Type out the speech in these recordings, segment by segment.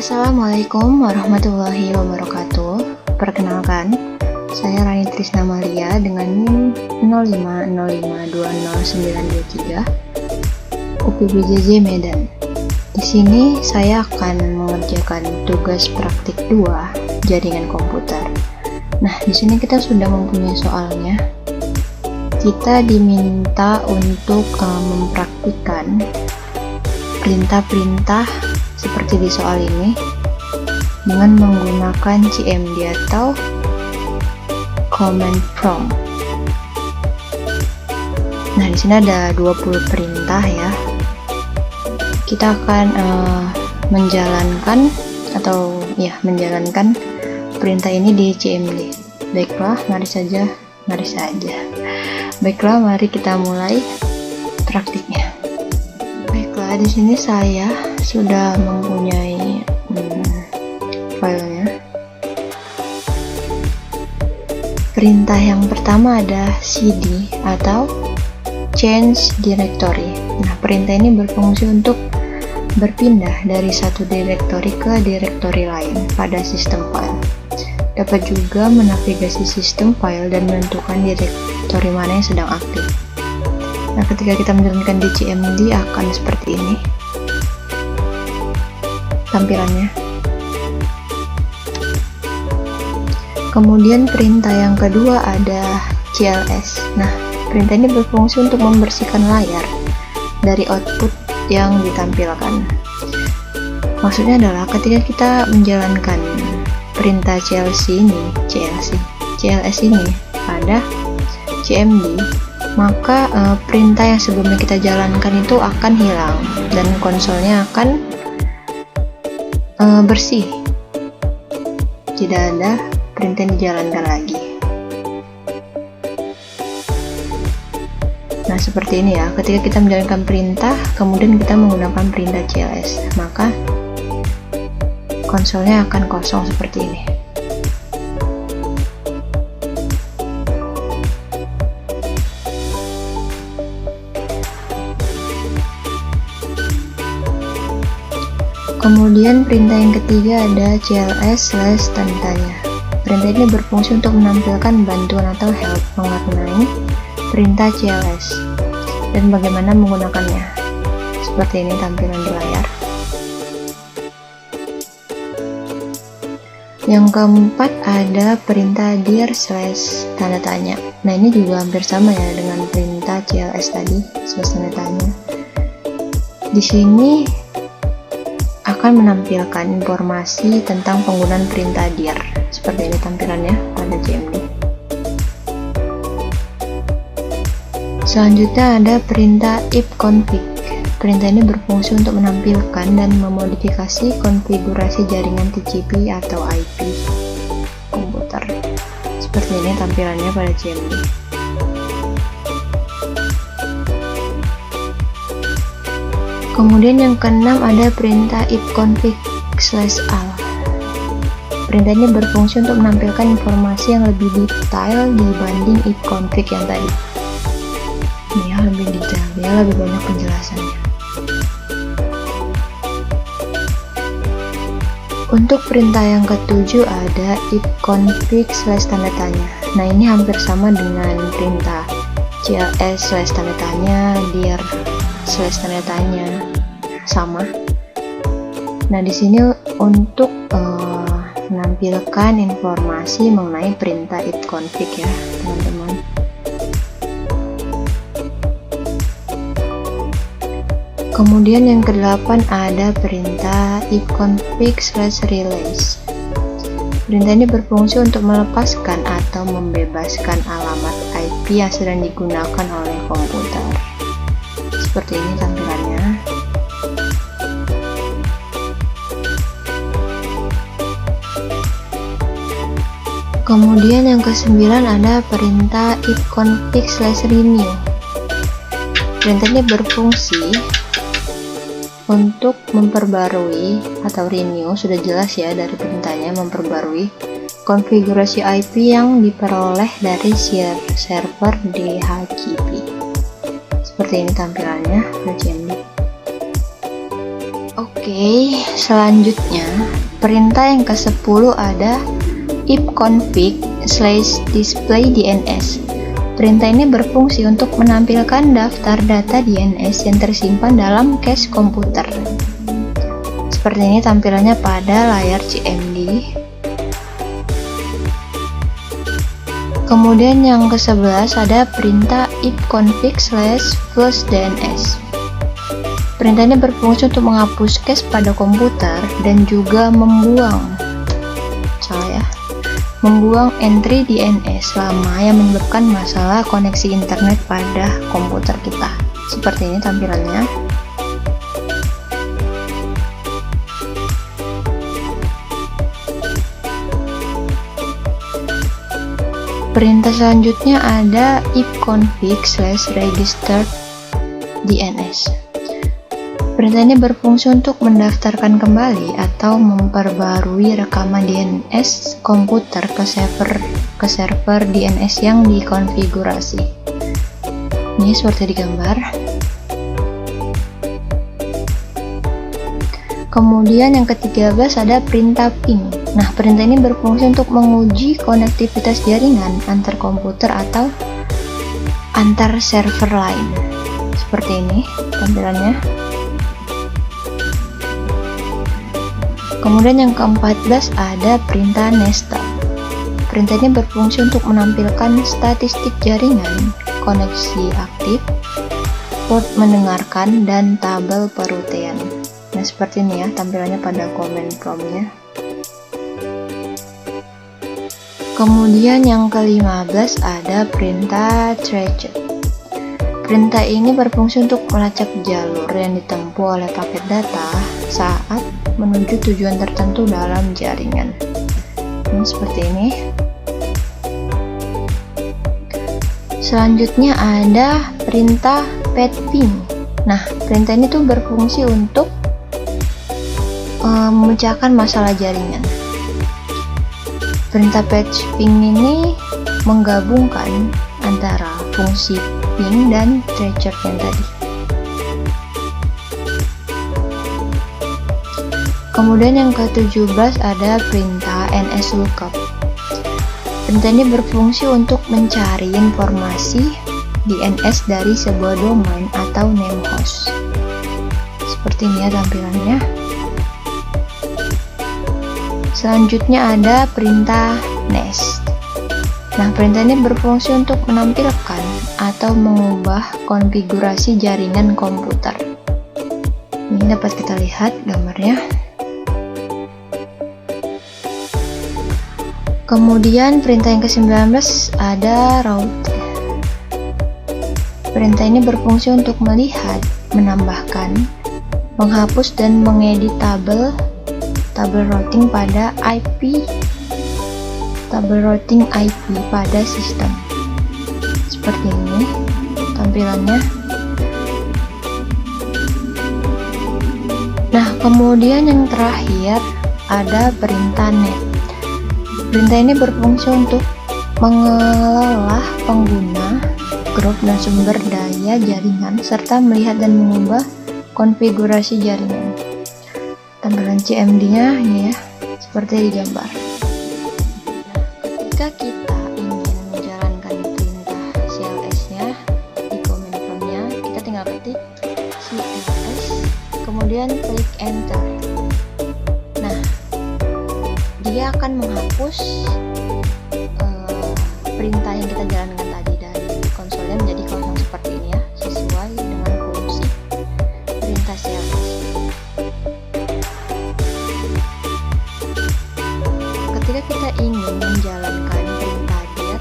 Assalamualaikum warahmatullahi wabarakatuh. Perkenalkan, saya Rani Trisna Malia dengan NIM 05052093 UPBJJ Medan. Di sini saya akan mengerjakan tugas praktik 2 jaringan komputer. Nah, di sini kita sudah mempunyai soalnya. Kita diminta untuk mempraktikkan perintah-perintah seperti di soal ini dengan menggunakan CMD atau command prompt. Nah, di sini ada 20 perintah ya. Kita akan menjalankan perintah ini di CMD. Baiklah, mari saja. Baiklah, mari kita mulai praktiknya. Baiklah, di sini saya sudah mempunyai filenya. Perintah yang pertama ada cd atau change directory. Nah, perintah ini berfungsi untuk berpindah dari satu direktori ke direktori lain pada sistem file. Dapat juga menavigasi sistem file dan menentukan direktori mana yang sedang aktif. Nah, ketika kita menjalankan di CMD akan seperti ini tampilannya. Kemudian perintah yang kedua ada cls. Nah, perintah ini berfungsi untuk membersihkan layar dari output yang ditampilkan. Maksudnya adalah ketika kita menjalankan perintah cls ini pada CMD, maka perintah yang sebelumnya kita jalankan itu akan hilang dan konsolnya akan bersih, tidak ada perintah yang dijalankan lagi. Nah, seperti ini ya, ketika kita menjalankan perintah kemudian kita menggunakan perintah cls, maka konsolnya akan kosong seperti ini. Kemudian perintah yang ketiga ada cls/tanda tanya. Perintah ini berfungsi untuk menampilkan bantuan atau help mengenai perintah cls dan bagaimana menggunakannya. Seperti ini tampilan di layar. Yang keempat ada perintah dir/tanda tanya. Nah, ini juga hampir sama ya dengan perintah cls tadi, /tanda tanya. Di sini akan menampilkan informasi tentang penggunaan perintah dir. Seperti ini tampilannya pada CMD. Selanjutnya ada perintah ifconfig. Perintah ini berfungsi untuk menampilkan dan memodifikasi konfigurasi jaringan TCP atau IP komputer. Seperti ini tampilannya pada CMD. Kemudian yang keenam ada perintah ifconfig/al. Perintah ini berfungsi untuk menampilkan informasi yang lebih detail dibanding ifconfig yang tadi. Ini ya, lebih detail, ya lebih banyak penjelasannya. Untuk perintah yang ketujuh ada ifconfig/tanda tanya. Nah, ini hampir sama dengan perintah cls/tanda tanya, dir/tanda tanya, sama. Nah, di sini untuk menampilkan informasi mengenai perintah ifconfig ya, teman-teman. Kemudian yang kedelapan ada perintah ifconfig/release. Perintah ini berfungsi untuk melepaskan atau membebaskan alamat IP yang sedang digunakan oleh komputer. Seperti ini tampilannya. Kemudian yang kesembilan ada perintah ifconfig/renew. Perintah ini berfungsi untuk memperbarui atau renew, sudah jelas ya dari perintahnya, memperbarui konfigurasi IP yang diperoleh dari server DHCP. Seperti ini tampilannya, CMD. Oke. Oke, selanjutnya perintah yang ke-10 ada ifconfig/display_dns. Perintah ini berfungsi untuk menampilkan daftar data DNS yang tersimpan dalam cache komputer. Seperti ini tampilannya pada layar CMD. Kemudian yang ke-11 ada perintah ifconfig/flushdns. Perintah ini berfungsi untuk menghapus cache pada komputer dan juga membuang entry DNS lama yang menyebabkan masalah koneksi internet pada komputer kita. Seperti ini tampilannya. Perintah selanjutnya ada ifconfig/registered_dns. Perintah ini berfungsi untuk mendaftarkan kembali atau memperbarui rekaman DNS komputer ke server DNS yang dikonfigurasi. Ini seperti di gambar. Kemudian yang ke-13 ada perintah ping. Nah, perintah ini berfungsi untuk menguji konektivitas jaringan antar komputer atau antar server lain. Seperti ini tampilannya. Kemudian yang ke-14 ada perintah nested. Perintah ini berfungsi untuk menampilkan statistik jaringan, koneksi aktif, port mendengarkan, dan tabel perutian. Nah, seperti ini ya tampilannya pada command prompt-nya. Kemudian yang ke-15 ada perintah traced. Perintah ini berfungsi untuk melacak jalur yang ditempuh oleh paket data saat menuju tujuan tertentu dalam jaringan. Ini seperti ini. Selanjutnya ada perintah patchping. Nah, perintah ini tuh berfungsi untuk memecahkan masalah jaringan. Perintah patchping ini menggabungkan antara fungsi ping dan tracer yang tadi. Kemudian yang ke-17 ada perintah nslookup. Perintah ini berfungsi untuk mencari informasi DNS dari sebuah domain atau name host. Seperti ini ya tampilannya. Selanjutnya ada perintah nest. Nah, perintah ini berfungsi untuk menampilkan atau mengubah konfigurasi jaringan komputer. Ini dapat kita lihat gambarnya. Kemudian perintah yang ke-19 ada route. Perintah ini berfungsi untuk melihat, menambahkan, menghapus, dan mengedit tabel routing pada tabel routing IP pada sistem. Seperti ini tampilannya. Nah, kemudian yang terakhir ada perintah net. Perintah ini berfungsi untuk mengelola pengguna, grup, dan sumber daya jaringan, serta melihat dan mengubah konfigurasi jaringan. Tampilan CMD-nya ini ya, seperti di gambar. Ketika kita ingin menjalankan perintah CLS-nya di command prompt-nya, kita tinggal ketik CLS, kemudian klik enter. Nah, dia akan menghapus perintah yang kita jalankan tadi dari konsolnya menjadi kosong seperti ini ya, sesuai dengan fungsi perintah CLS. Ketika kita ingin menjalankan perintah dir,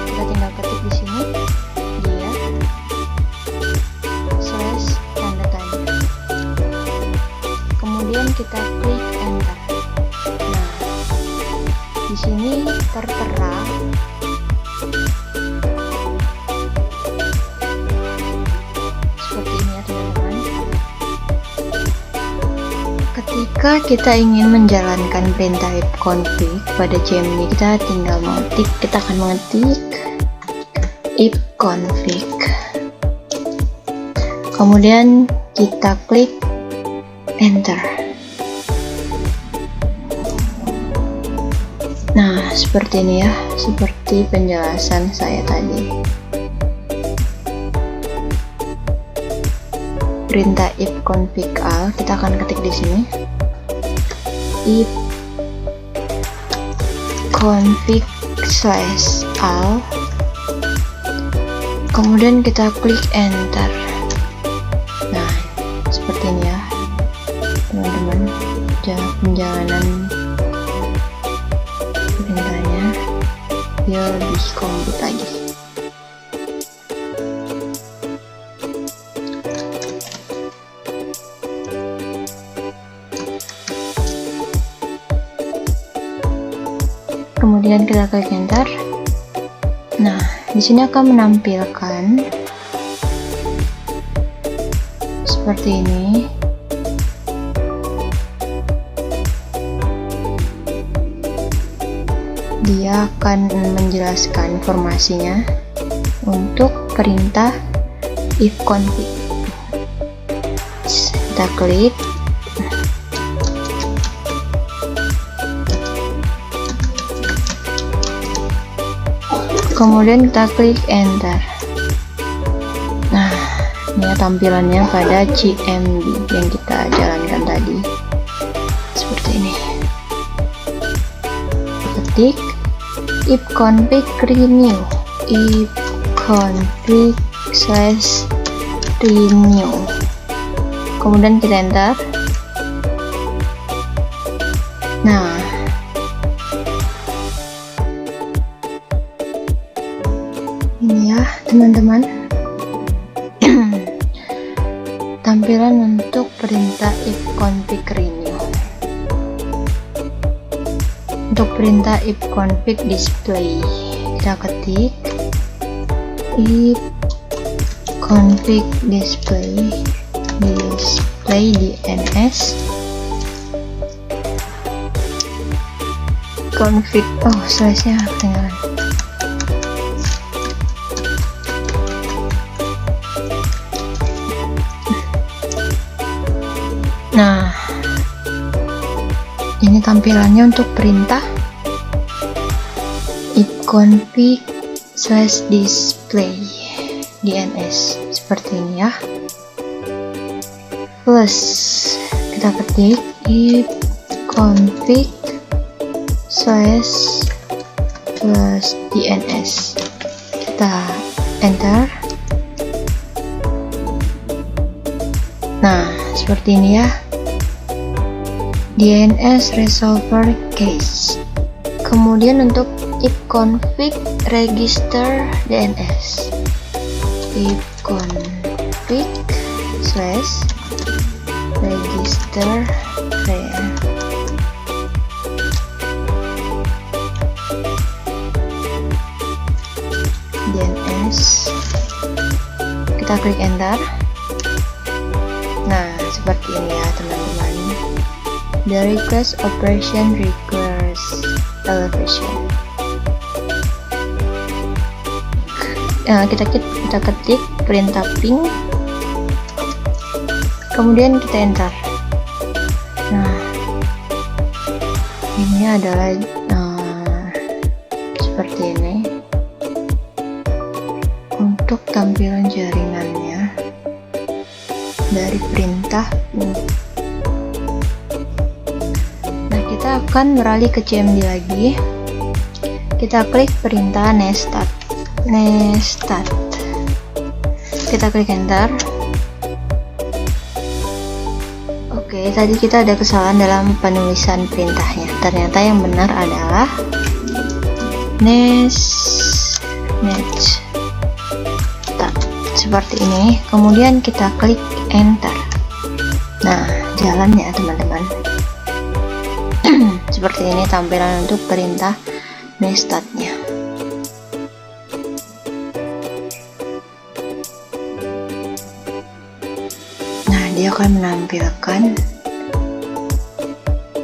kita tinggal ketik di sini dir / tanda tanya. Kemudian kita klik enter. Nah, di sini tertera seperti ini ya teman-teman. Ketika kita ingin menjalankan perintah ifconfig pada CMD, kita tinggal mengetik, kita akan mengetik ifconfig. Kemudian kita klik enter. Nah, seperti ini ya, seperti penjelasan saya tadi. Perintah if config all, kita akan ketik di sini. If config /all, kemudian kita klik enter. Nah, seperti ini ya, teman-teman, penjalanan perintahnya dia lebih komplit lagi. Kemudian kita klik enter. Nah, di sini akan menampilkan seperti ini. Dia akan menjelaskan informasinya untuk perintah if config. Kita klik. Kemudian kita klik enter. Nah, ini tampilannya pada CMD yang kita jalankan tadi. Seperti ini. Ketik if config renew, if config /renew, kemudian kita enter. Nah, ini ya teman-teman, tampilan untuk perintah if config renew. Untuk perintah if config display, kita ketik if config display DNS config, slash-nya ketinggalan. Nah, ini tampilannya untuk perintah if config /display DNS seperti ini ya. Plus kita ketik if config /DNS, kita enter. Nah, seperti ini ya, DNS resolver case. Kemudian untuk if config register DNS, if config /register DNS, kita klik enter. Nah, seperti ini ya teman-teman. The request operation requires elevation. Kita ketik perintah ping, kemudian kita enter. Nah, ini adalah seperti ini untuk tampilan jaringannya dari perintah ping. Nah, kita akan beralih ke CMD lagi. Kita klik perintah nestat. Kita klik enter. Oke, tadi kita ada kesalahan dalam penulisan perintahnya. Ternyata yang benar adalah nestat seperti ini. Kemudian kita klik enter. Nah, jalannya teman-teman. Seperti ini tampilan untuk perintah nestatnya. Dia akan menampilkan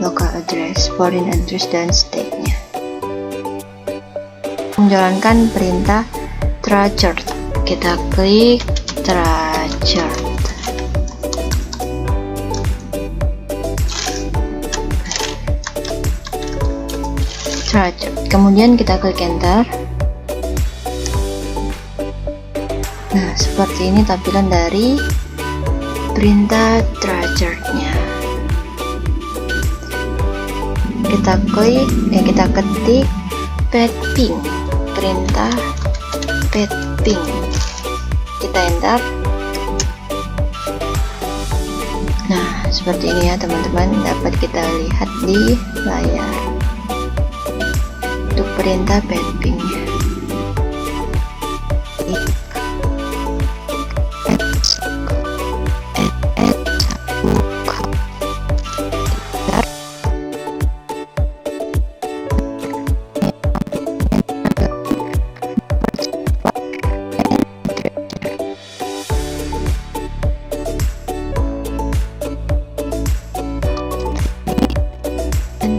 local address, foreign address, dan state-nya. Menjalankan perintah trachart, kita klik trachart. structure. Kemudian kita klik enter. Nah, seperti ini tampilan dari perintah structure-nya. Kita ketik padding, perintah padding. Kita enter. Nah, seperti ini ya teman-teman, dapat kita lihat di layar untuk perintah padding-nya.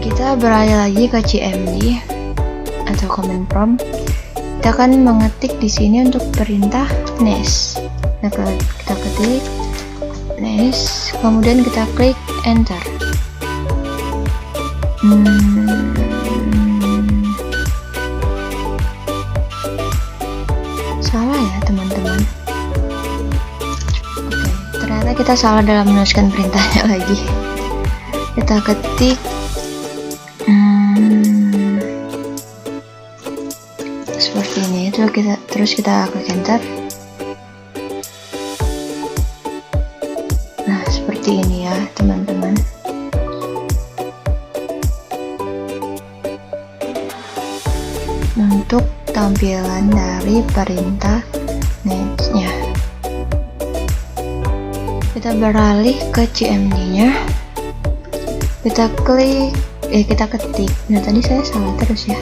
Kita beralih lagi ke CMD atau command prompt. Kita akan mengetik di sini untuk perintah nest. Nah, kita ketik nest, kemudian kita klik enter. Salah ya teman-teman. Oke, ternyata kita salah dalam menuliskan perintahnya lagi. Kita ketik seperti ini, terus kita klik enter. Nah, seperti ini ya teman-teman. Untuk tampilan dari perintah next-nya, kita beralih ke CMD-nya. Kita ketik. Nah, tadi saya salah terus ya.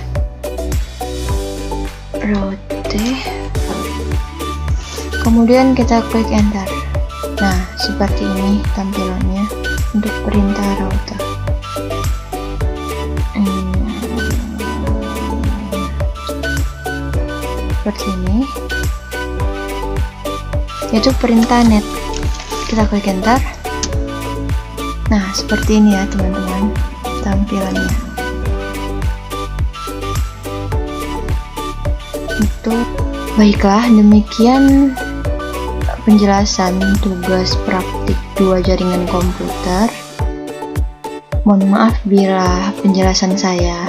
Route, kemudian kita klik enter. Nah, seperti ini tampilannya untuk perintah route. Seperti ini, yaitu perintah net. Kita klik enter. Nah, seperti ini ya teman-teman tampilannya. Baiklah, demikian penjelasan tugas praktik 2 jaringan komputer. Mohon maaf bila penjelasan saya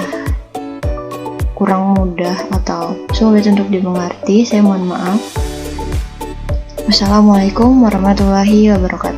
kurang mudah atau sulit untuk dimengerti, saya mohon maaf. Wassalamualaikum warahmatullahi wabarakatuh.